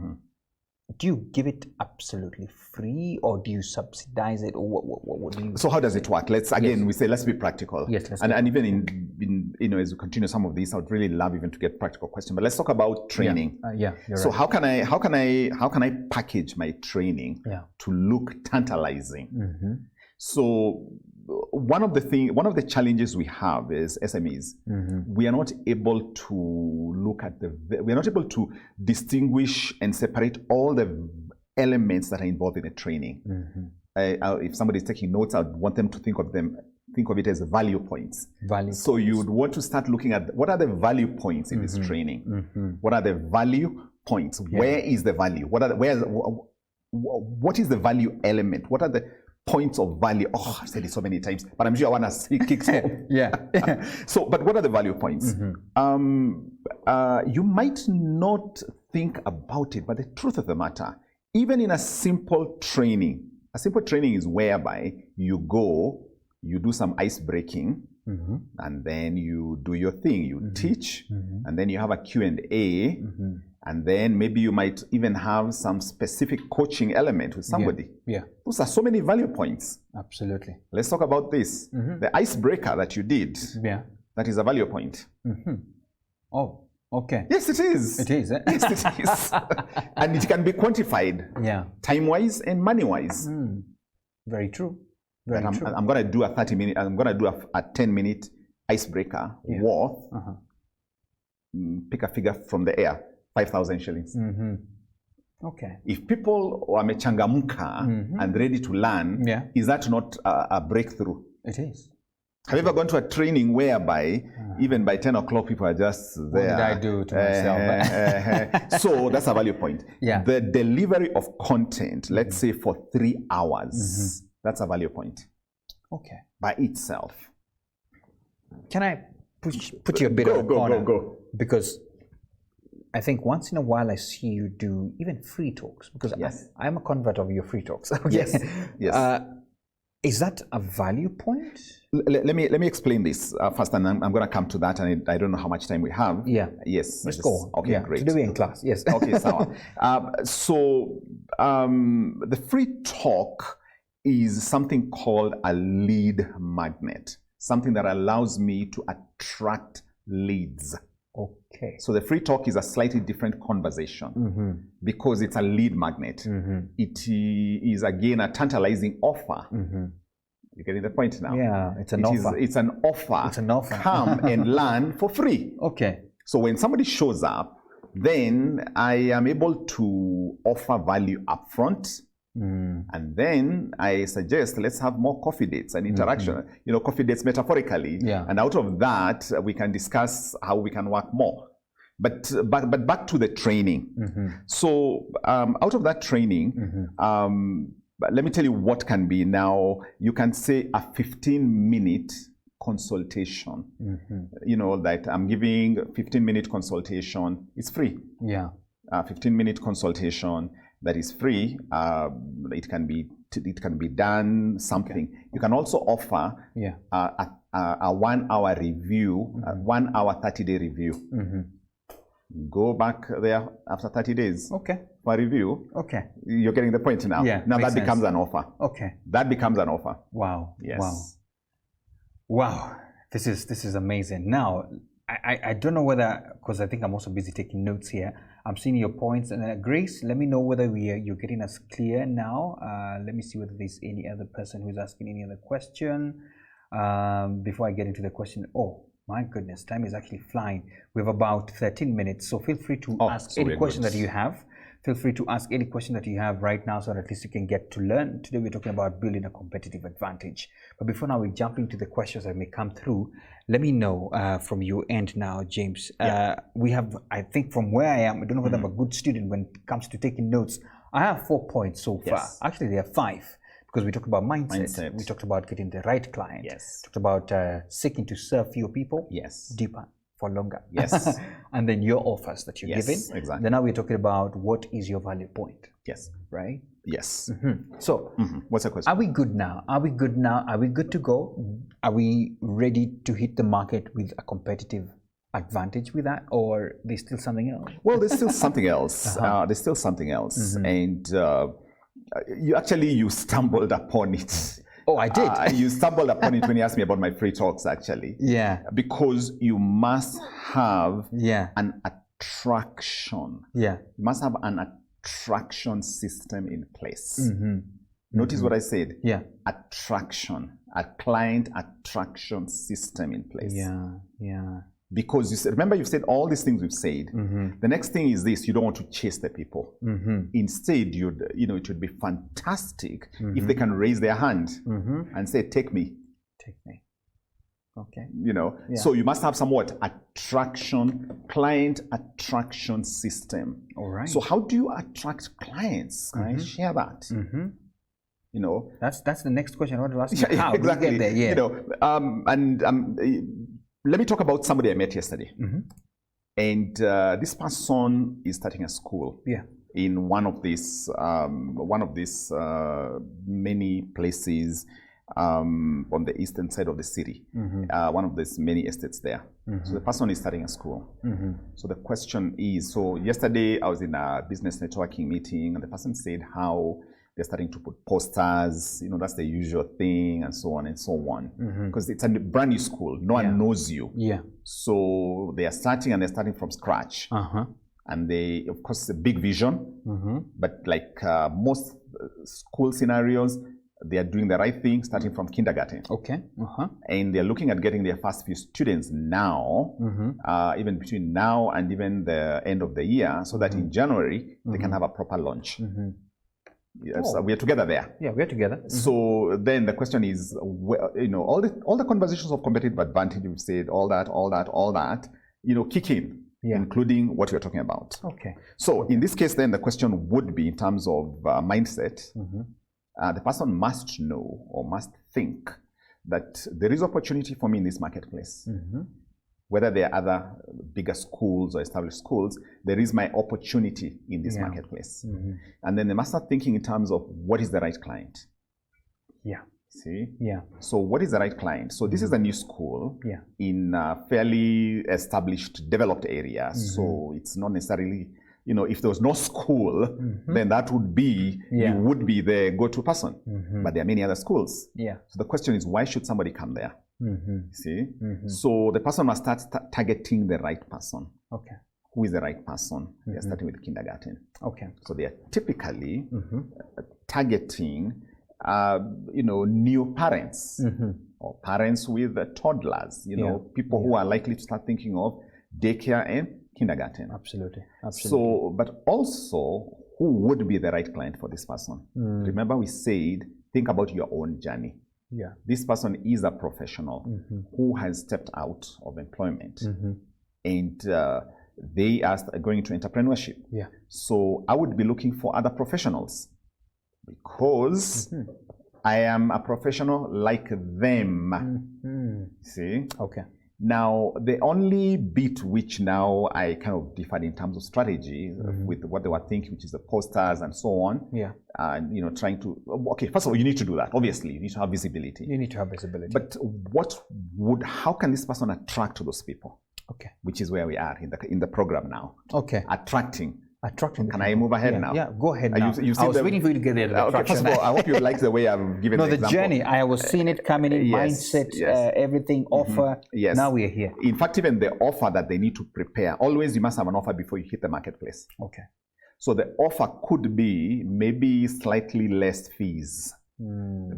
do you give it absolutely free, or do you subsidize it, or what do you? So how does it work? Let's we say let's be practical. And even in as we continue some of these, I would really love even to get practical questions. But let's talk about training. So right. how can I package my training to look tantalizing? So one of the challenges we have is SMEs. We are not able to distinguish and separate all the elements that are involved in a training. If somebody is taking notes, I would want them to think of it as value points. So you would want to start looking at what are the value points in this training. What are the value points? Where is the value? What is the value element? What are the points of value? Oh, I've said it so many times, but I'm sure I want to see kicks off. So, but what are the value points? You might not think about it, but the truth of the matter, even in a simple training is whereby you go, you do some ice breaking, and then you do your thing. You teach, and then you have a Q&A, and then maybe you might even have some specific coaching element with somebody. Those are so many value points. Absolutely. Let's talk about this. The icebreaker that you did, that is a value point. Oh, okay. Yes, it is. It is. Yes, it is. And it can be quantified, time-wise and money-wise. Very true. I'm going to do a 30-minute, I'm going to do a 10-minute icebreaker worth pick a figure from the air, 5,000 shillings. Okay. If people are mechangamka and ready to learn, is that not a breakthrough? It is. Have you ever gone to a training whereby even by 10 o'clock people are just there? What did I do to myself? So that's a value point. Yeah. The delivery of content, let's say for 3 hours, that's a value point. Okay. By itself. Can I put you a bit on the corner? Go. Because I think once in a while I see you do even free talks, because I'm a convert of your free talks. Okay. Yes. Is that a value point? Let me explain this first, and I'm going to come to that, and I don't know how much time we have. Yeah. Yes. Let's go. Okay, great. Today we're in class. Yes. Okay, so the free talk is something called a lead magnet, something that allows me to attract leads. Okay. So the free talk is a slightly different conversation because it's a lead magnet. It is, again, a tantalizing offer. You're getting the point now? Yeah, it's an offer. It's an offer. It's an offer. Come and learn for free. Okay. So when somebody shows up, then I am able to offer value upfront. And then I suggest, let's have more coffee dates and interaction. You know, coffee dates metaphorically. Yeah. And out of that, we can discuss how we can work more. But back to the training. So out of that training, let me tell you what can be now. You can say a 15-minute consultation. You know, that I'm giving a 15-minute consultation. It's free. Yeah. A 15-minute consultation that is free. It can be done something. You can also offer a 1 hour review, a 1 hour 30-day review. Go back there after 30 days. Okay. For a review. Okay. You're getting the point now. Yeah. Now that becomes an offer. Okay. That becomes an offer. Wow. Yes. Wow. This is amazing. Now, I don't know whether, because I think I'm also busy taking notes here. I'm seeing your points. And Grace, let me know whether you're getting us clear now. Let me see whether there's any other person who's asking any other question. Before I get into the question, oh my goodness, time is actually flying. We have about 13 minutes, so feel free to ask any question that you have. Feel free to ask any question that you have right now, so that at least you can get to learn. Today we're talking about building a competitive advantage. But before now we jump into the questions that may come through, let me know from your end now, James. We have, I think from where I am, I don't know whether I'm a good student when it comes to taking notes. I have 4 points so far. Actually, there are 5. Because we talked about mindset. We talked about getting the right client. Yes. Talked about seeking to serve fewer people. Yes. Deeper, for longer. Yes. And then your offers that you're giving. Exactly. Then now we're talking about what is your value point. Yes. Right? Yes. So, what's the question? Are we good now? Are we good now? Are we good to go? Are we ready to hit the market with a competitive advantage with that, or there's still something else? Well, there's still something else. There's still something else. And you stumbled upon it. Oh, I did. You stumbled upon it when you asked me about my free talks, actually. Yeah. Because you must have an attraction. Yeah. You must have an attraction system in place. Notice what I said. Yeah. Attraction. A client attraction system in place. Yeah. Yeah. Because you said, remember, you've said all these things we've said. The next thing is this: you don't want to chase the people. Instead, it would be fantastic if they can raise their hand and say, "Take me." Take me. Okay. So you must have somewhat client attraction system. All right. So how do you attract clients? Can I share that? That's the next question I want to ask you. How exactly. do you get there? Let me talk about somebody I met yesterday. And this person is starting a school in one of these many places on the eastern side of the city, one of these many estates there. So the person is starting a school. So the question is, so yesterday I was in a business networking meeting, and the person said how they're starting to put posters, that's the usual thing, and so on and so on. Because it's a brand new school. No one knows you. Yeah. So they are starting from scratch. And they, of course, it's a big vision. But like most school scenarios, they are doing the right thing starting from kindergarten. Okay. And they're looking at getting their first few students now, even between now and even the end of the year, so that in January they can have a proper launch. Yes, we are together there. Yeah, we are together. So then the question is, all the conversations of competitive advantage, we've said all that, kick in, including what we're talking about. Okay. So in this case, then the question would be in terms of mindset. The person must know or must think that there is opportunity for me in this marketplace. Whether there are other bigger schools or established schools, there is my opportunity in this marketplace. And then they must start thinking in terms of what is the right client. Yeah. See? Yeah. So what is the right client? So this is a new school in a fairly established, developed area. So it's not necessarily, if there was no school, then that would be, you would be the go-to person. But there are many other schools. So the question is, why should somebody come there? See? So the person must start targeting the right person. Okay. Who is the right person? They're starting with kindergarten. Okay. So they are typically targeting, new parents or parents with toddlers, people who are likely to start thinking of daycare and kindergarten. Absolutely. So, but also, who would be the right client for this person? Remember we said, think about your own journey. Yeah. This person is a professional who has stepped out of employment and they are going into entrepreneurship. Yeah. So I would be looking for other professionals because I am a professional like them. See? Okay. Now, the only bit which now I kind of differed in terms of strategy with what they were thinking, which is the posters and so on. Yeah. And, trying to, okay, first of all, you need to do that. Obviously, you need to have visibility. You need to have visibility. But how can this person attract those people? Okay. Which is where we are in the program now. Okay. Attracting. Can I move ahead now? Yeah, go ahead now. I was waiting for you to get there. Okay, first of all, I hope you like the way I've given the example. journey. I was seeing it coming in, mindset, everything, offer. Yes. Now we are here. In fact, even the offer that they need to prepare, always you must have an offer before you hit the marketplace. Okay. So the offer could be maybe slightly less fees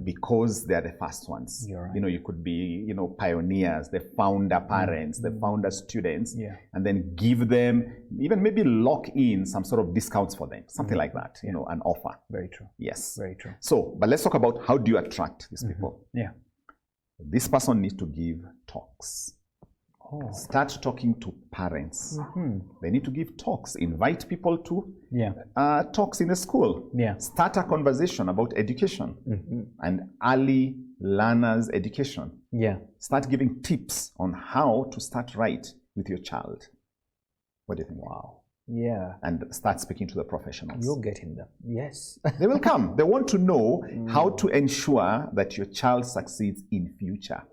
because they are the first ones. You're right. You could be, pioneers, the founder parents, the founder students, and then give them, even maybe lock in some sort of discounts for them, something like that, an offer. Very true. Yes. Very true. So, but let's talk about how do you attract these people? Yeah. This person needs to give talks. Start talking to parents. They need to give talks. Invite people to talks in the school. Start a conversation about education and early learners education. Start giving tips on how to start right with your child. What do you think? Wow. Yeah. And start speaking to the professionals. You're getting them. Yes. They will come. They want to know how to ensure that your child succeeds in future.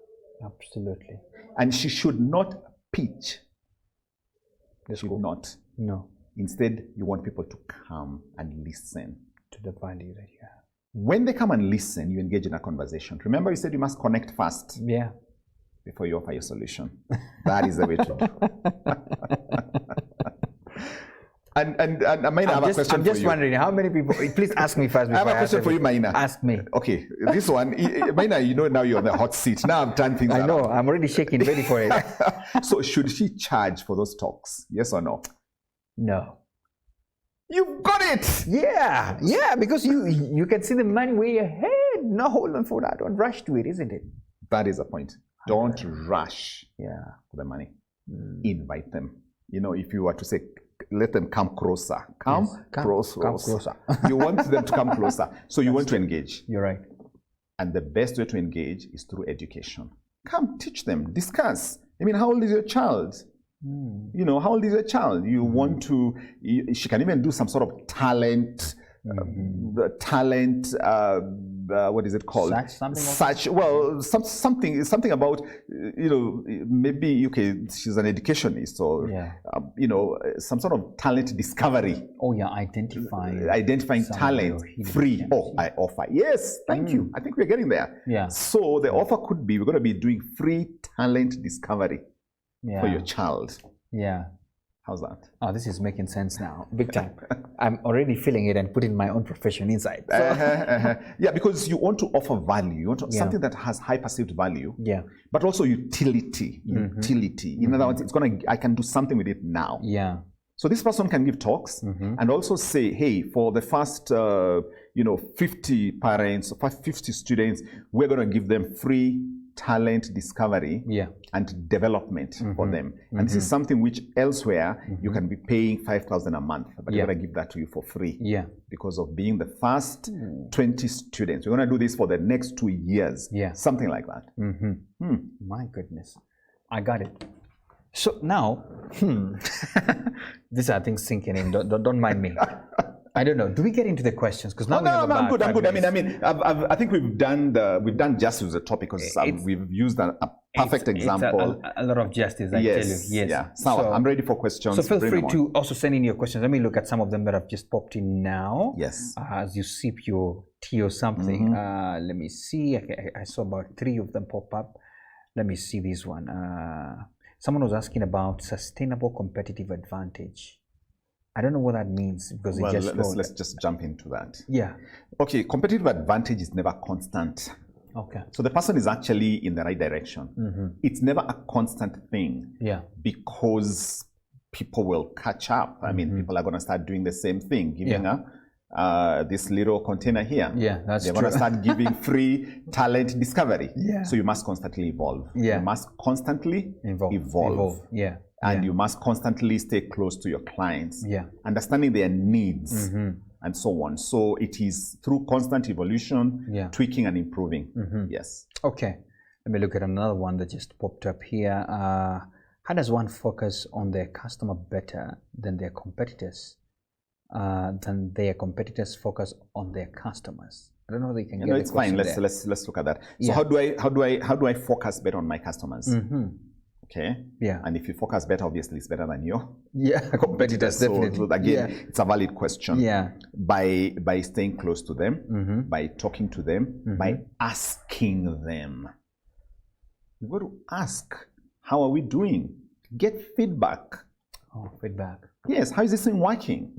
Absolutely. And she should not pitch. Should not. No. Instead, you want people to come and listen. To the value that you have. When they come and listen, you engage in a conversation. Remember, you said you must connect first. Yeah. Before you offer your solution. That is the way to do. And Maina, I have a question for you. I'm just wondering, how many people, please ask me first. I have a question for you, Maina. Ask me. Okay, this one, Maina, now you're on the hot seat. Now I've done things I know, I'm already shaking, ready for it. So should she charge for those talks? Yes or no? No. You've got it! Yeah, because you can see the money way ahead. No, hold on for that. Don't rush to it, isn't it? That is the point. Don't rush for the money. Invite them. If you were to say, let them come closer. Come closer. You want them to come closer. So you want to engage. You're right. And the best way to engage is through education. Come, teach them, discuss. How old is your child? How old is your child? You want to, she can even do some sort of talent, what is it called? Something about, maybe, okay, she's an educationist or, some sort of talent discovery. Oh, yeah, identifying talent, free. I offer. Yes, thank you. I think we're getting there. Yeah. So the offer could be, we're going to be doing free talent discovery for your child. Yeah. How's that? Oh, this is making sense now, big time. I'm already feeling it and putting my own profession inside. So. Yeah, because you want to offer value. You want to, something that has high perceived value. Yeah. But also utility. Utility. In other words, I can do something with it now. Yeah. So this person can give talks and also say, hey, for the first 50 parents, 50 students, we're going to give them free talent discovery and development for them. And this is something which elsewhere you can be paying $5,000 a month, but we're going to give that to you for free. Yeah. Because of being the first 20 students. We're going to do this for the next 2 years. Yeah. Something like that. My goodness. I got it. So now, these are things sinking in. Don't mind me. I don't know. Do we get into the questions? Because now I'm good. I'm good. I think we've done justice to the topic because we've used a perfect example. A lot of justice, I tell you. Yes. Yeah. So I'm ready for questions. So feel free to also send in your questions. Let me look at some of them that have just popped in now. Yes. As you sip your tea or something. Let me see. I saw about 3 of them pop up. Let me see this one. Someone was asking about sustainable competitive advantage. I don't know what that means because let's just jump into that. Yeah. Okay, competitive advantage is never constant. Okay. So the person is actually in the right direction. It's never a constant thing. Yeah. Because people will catch up. I mean, people are going to start doing the same thing, giving this little container here. Yeah, that's They're true. going to start giving free talent discovery. Yeah. So you must constantly evolve. Yeah. You must constantly evolve. Yeah. And you must constantly stay close to your clients. Yeah. Understanding their needs and so on. So it is through constant evolution, tweaking and improving. Yes. Okay. Let me look at another one that just popped up here. How does one focus on their customer better than their competitors? Focus on their customers. I don't know if they can get it's fine. Let's look at that. So how do I focus better on my customers? Okay. Yeah. And if you focus better, obviously it's better than your competitors. Definitely. So again, it's a valid question. Yeah. By staying close to them, by talking to them, by asking them. You got to ask, how are we doing? Get feedback. Oh, feedback. Yes. How is this thing working?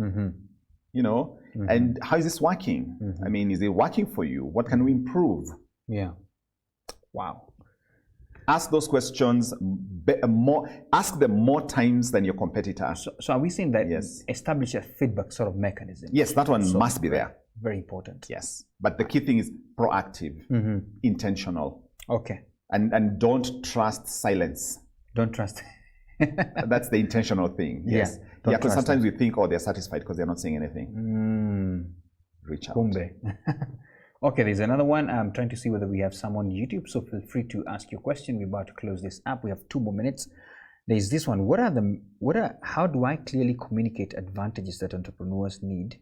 And how is this working? I mean, is it working for you? What can we improve? Yeah. Wow. Ask those questions ask them more times than your competitor. So are we saying that establish a feedback sort of mechanism? Yes, that one must be there. Very important. Yes. But the key thing is proactive, intentional. Okay. And don't trust silence. Don't trust. That's the intentional thing. Yes. Yeah, because sometimes we think, they're satisfied because they're not saying anything. Reach out. Okay, there's another one. I'm trying to see whether we have someone on YouTube, so feel free to ask your question. We're about to close this up. We have 2 more minutes. There's this one. How do I clearly communicate advantages that entrepreneurs need?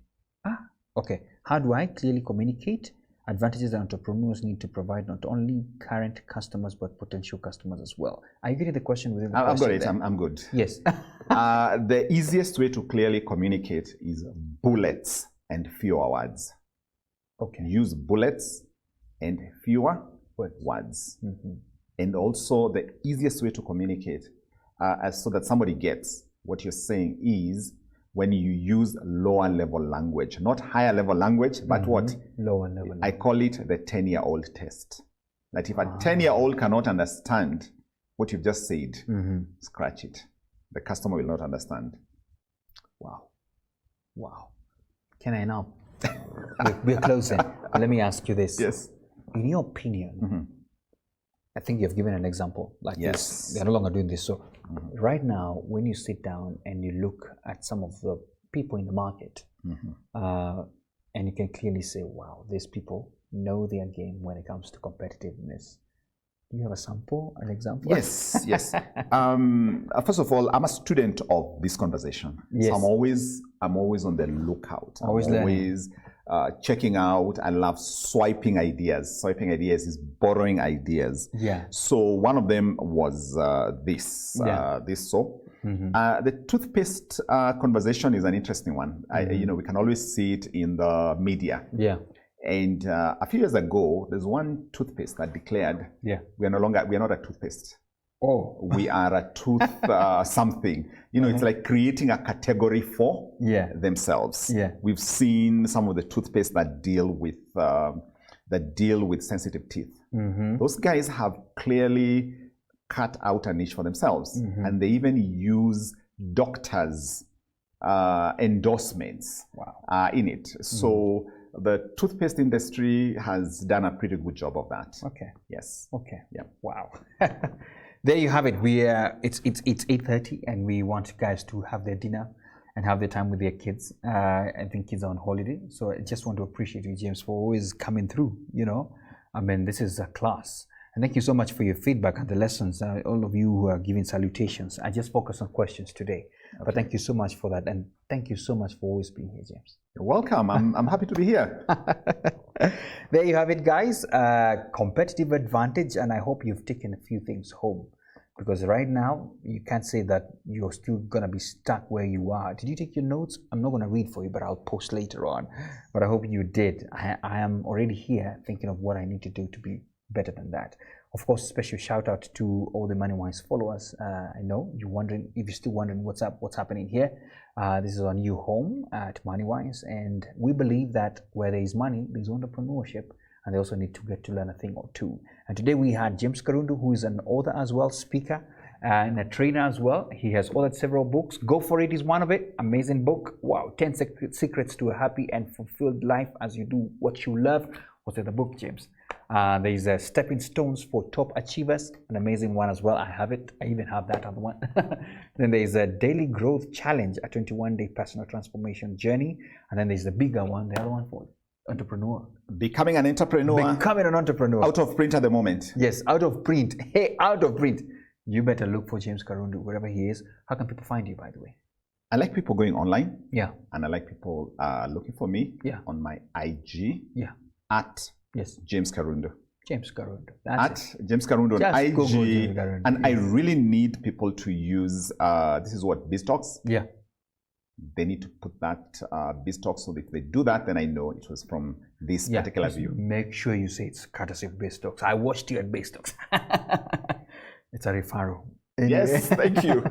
Okay. How do I clearly communicate advantages that entrepreneurs need to provide not only current customers but potential customers as well? Are you getting the question within the question? I've got it. I'm good. Yes. The easiest way to clearly communicate is bullets and fewer words. Okay. Use bullets and fewer words. And also the easiest way to communicate so that somebody gets what you're saying is when you use lower level language, not higher level language, but what? Lower level. I call it the 10-year-old test. That if a 10-year-old cannot understand what you've just said, scratch it. The customer will not understand. Wow. Can I now? We're closing. Let me ask you this. Yes. In your opinion, I think you've given an example like this. They're no longer doing this. So right now, when you sit down and you look at some of the people in the market, and you can clearly say, wow, these people know their game when it comes to competitiveness. Do you have a sample, an example? Yes. First of all, I'm a student of this conversation. Yes. So I'm always on the lookout. Always checking out. I love swiping ideas. Swiping ideas is borrowing ideas. Yeah. So one of them was this soap. The toothpaste conversation is an interesting one. We can always see it in the media. Yeah. And a few years ago, there's one toothpaste that declared, we are not a toothpaste. Oh, we are a tooth something. You know, it's like creating a category for themselves. Yeah. We've seen some of the toothpaste that deal with sensitive teeth. Those guys have clearly cut out a niche for themselves, and they even use doctors' endorsements in it. So the toothpaste industry has done a pretty good job of that. Okay. Yes. Okay. Yeah. Wow. There you have it. It's 8:30, and we want you guys to have their dinner and have their time with their kids. I think kids are on holiday, so I just want to appreciate you, James, for always coming through. You know, I mean, this is a class. And thank you so much for your feedback and the lessons. All of you who are giving salutations. I just focus on questions today. Okay. But thank you so much for that. And thank you so much for always being here, James. You're welcome. I'm happy to be here. There you have it, guys. Competitive advantage. And I hope you've taken a few things home. Because right now, you can't say that you're still going to be stuck where you are. Did you take your notes? I'm not going to read for you, but I'll post later on. But I hope you did. I am already here thinking of what I need to do to be better than that. Of course, special shout out to all the MoneyWise followers. I know you're wondering, if you're still wondering what's happening here. This is our new home at MoneyWise, and we believe that where there is money, there's entrepreneurship, and they also need to get to learn a thing or two. And today we had James Karundu, who is an author as well, speaker, and a trainer as well. He has authored several books. Go For It is one of it. Amazing book. Wow, 10 secrets to a happy and fulfilled life as you do what you love. What's in the book, James? There is a Stepping Stones for Top Achievers, an amazing one as well. I have it. I even have that other one. Then there is a Daily Growth Challenge, a 21-day personal transformation journey. And then there's the bigger one, the other one for entrepreneur. Becoming an entrepreneur. Becoming an entrepreneur. Out of print at the moment. Yes, out of print. Hey, out of print. You better look for James Karundu, wherever he is. How can people find you, by the way? I like people going online. Yeah. And I like people looking for me on my IG. Yeah. At James Karundu. James Karundu. James Karundu on IG. James Karundu. And I really need people to use, this is what, BizTalks? Yeah. They need to put that BizTalks, so that if they do that, then I know it was from this particular view. Make sure you say it's courtesy of BizTalks. I watched you at BizTalks. It's a referral. Anyway. Yes, thank you.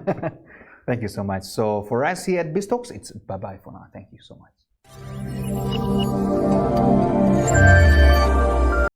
Thank you so much. So for us here at BizTalks, it's bye-bye for now. Thank you so much.